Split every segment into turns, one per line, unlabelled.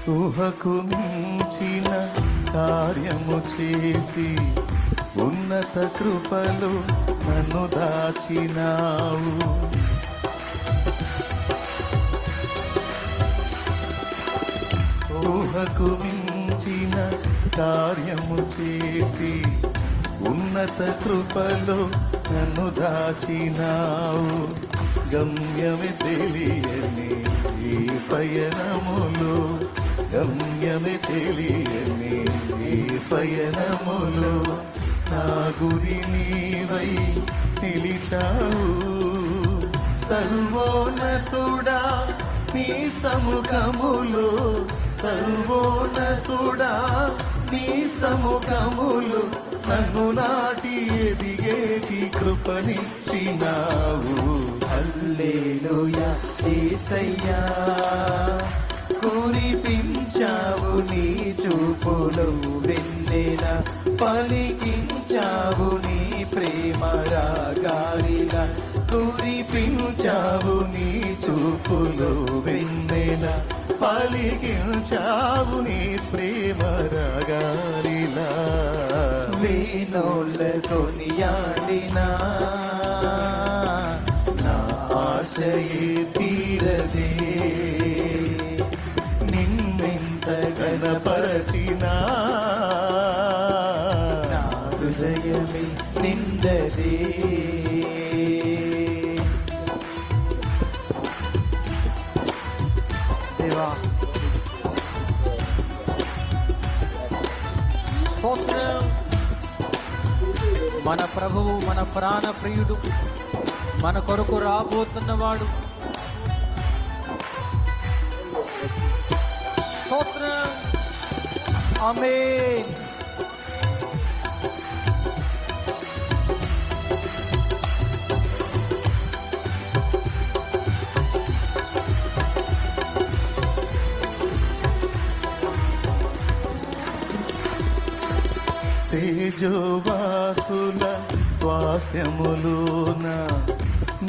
ఊహకు మించిన కార్యము చేసి ఉన్నత కృపలు నన్ను దాచినావు. ఊహకు మించిన కార్యము చేసి ఉన్నత కృపలో నన్ను దాచినావు. గమ్యమే తెలియని ఈ పయనములు, గమ్యమే తెలియని ఈ పయనములు నా గురి నీవై నిలిచావు. సర్వోన్నతుడా నీ సముఖములో, సర్వోన్నతుడా నీ సముఖములు నన్ను నాటి ఎదిగేటి కృపనిచ్చినావు.
హల్లెలూయా యేసయ్యా, కురిపించావు నీ చూపులు వెన్నెల, పలికించావు నీ ప్రేమ రాగాలిల.
కురిపించావు నీ చూపులు వెన్నెల, పలికించావు నీ ప్రేమ రాగాలిలా.
వేణోళ్ళ కొనియాడినా
నా ఆశయే తీరదే, నిన్నెంత గణపరచినా
నా హృదయమే నిండదే. దేవా స్తోత్రం. మన ప్రభువు, మన ప్రాణ ప్రియుడు, మన కొరకు రాబోతున్నవాడు. స్తోత్రం. ఆమేన్.
తేజోవాసుల స్వాస్థ్యములోన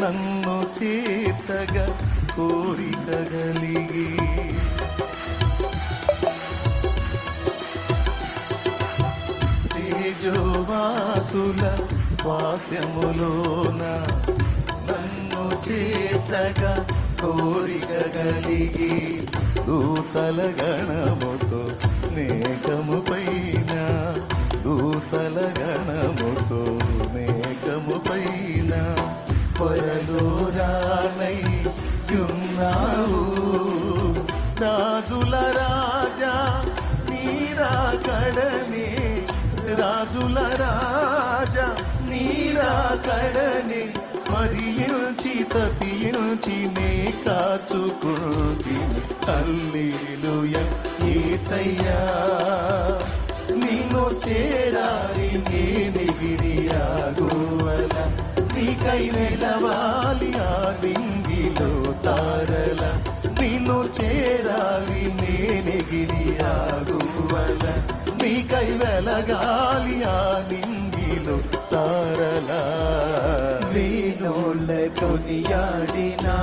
నన్ను చేర్చగా కోరిక కలిగి, తేజోవాసుల స్వాస్థ్యములోన నన్ను చేర్చగా కోరిక కలిగి, దూతల గణముతో మేఘము పైన, దూతల గణముతో మేఘము పైన పొరలో రానై ఉన్నావు. రాజుల రాజా నీరాకడనే, రాజుల రాజా నీరాకడనే స్మరించి తప్పించి నే కాచుకుంటిని. హల్లెలూయా యేసయ్యా, నిన్ను చేరాలి నేనెగిరియాగువల, నీకై నిలవాలి ఆ నింగిలో తారల. నిన్ను చేరాలి నేనెగిరియాగువల, నీకై వెలగాలి ఆ నింగిలో తారల.
వేణోళ్ళ కొనియాడినా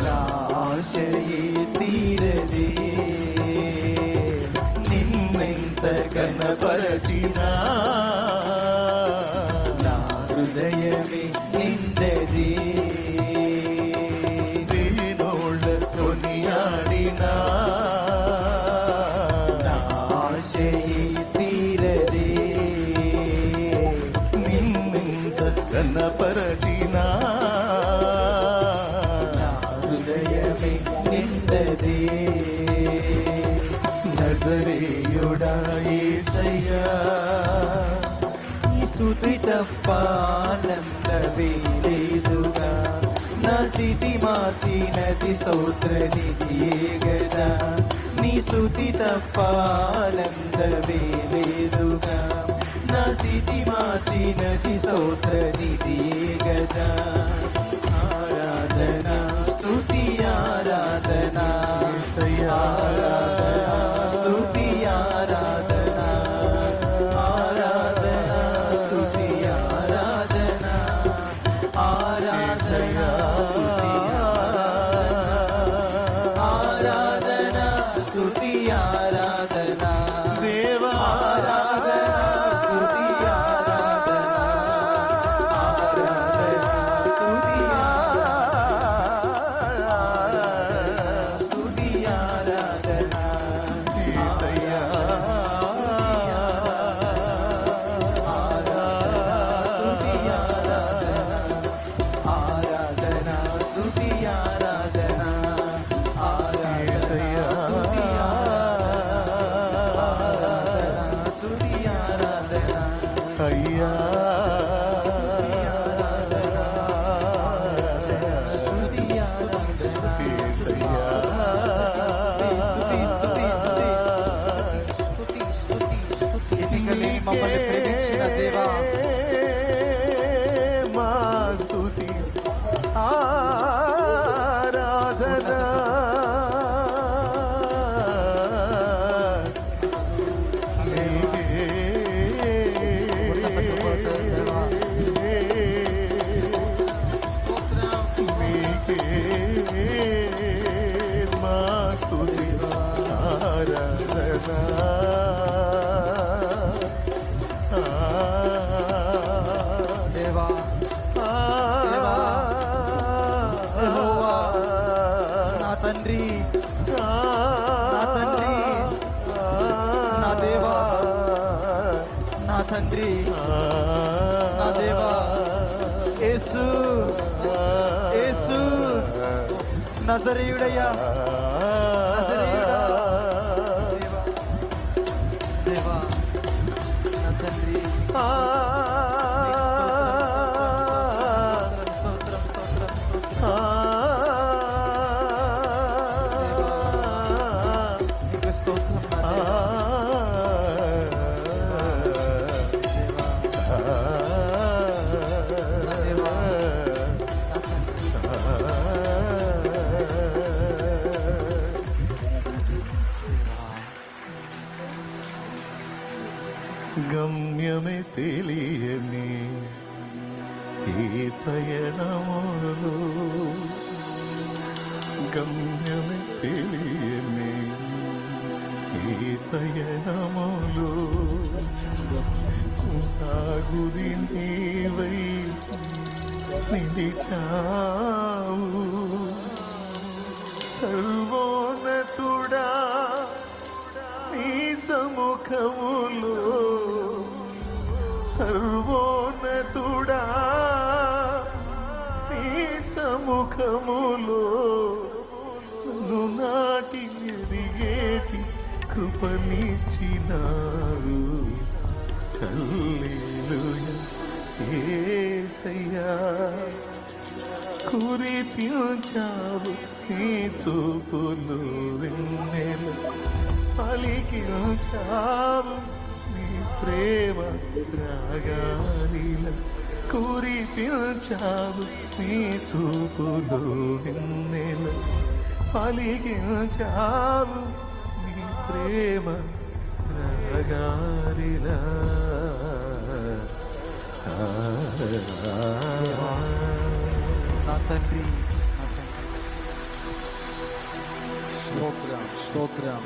నా ఆశయే తీరదే,
నిన్నెంత కనపరచినా
నా హృదయమే నిండదే.
వేణోళ్ళ కొనియాడినా
నా ఆశయే తీరదే,
నిన్నెంత కనపరచినా
నా హృదయమే నిండదే.
నజరేయుడా యేసయ్యా,
నీ స్తుతి తప్ప ఆనందమే లేదుగా, నా స్థితి మార్చినది స్తోత్ర నిధియే గదా. నీ స్తుతి తప్ప ఆనందమే లేదుగా, నా స్థితి మార్చినది స్తోత్ర నిధియే గదా. ఆరాధన స్తుతి ఆరాధన,
యేసయ్యా,
ఆరాధన స్తుతి ఆరాధన, ఆరాధన స్తుతి ఆరాధన, ఆరాధన స్తుతి ఆరాధన, ఆరాధన తండ్రి, నా తండ్రి, నా దేవా, నా తండ్రి, నా దేవా, యేసు, యేసు, నజరేయుడయ్యా, నజరేయుడా, దేవా, దేవా, నా తండ్రి, స్తోత్రం, స్తోత్రం, నీకు స్తోత్రం, నా దేవా, నా తండ్రి.
గమ్యమే తెలియని ఈ పయనములో, గమ్యమే తెలియని ఈ పయనములో, నా గురి నీవై నిలిచావు. సర్వోన్నతుడా నీ సముఖములో, సర్వోన్నతుడా నీ సముఖములో, నన్ను నాటి ఎదిగేటి కృపనిచ్చినారు. హల్లెలూయా యేసయ్యా, కురిపించావు నీ చూపులు వెన్నెల, పలికించావు నీ ప్రేమ రాగాలిల, కురిపించావు నీ చూపులు వెన్నెల, పలికించావు నీ ప్రేమ రాగాలిల.
నా తండ్రి, నా తండ్రి, స్తోత్రం, స్తోత్రం.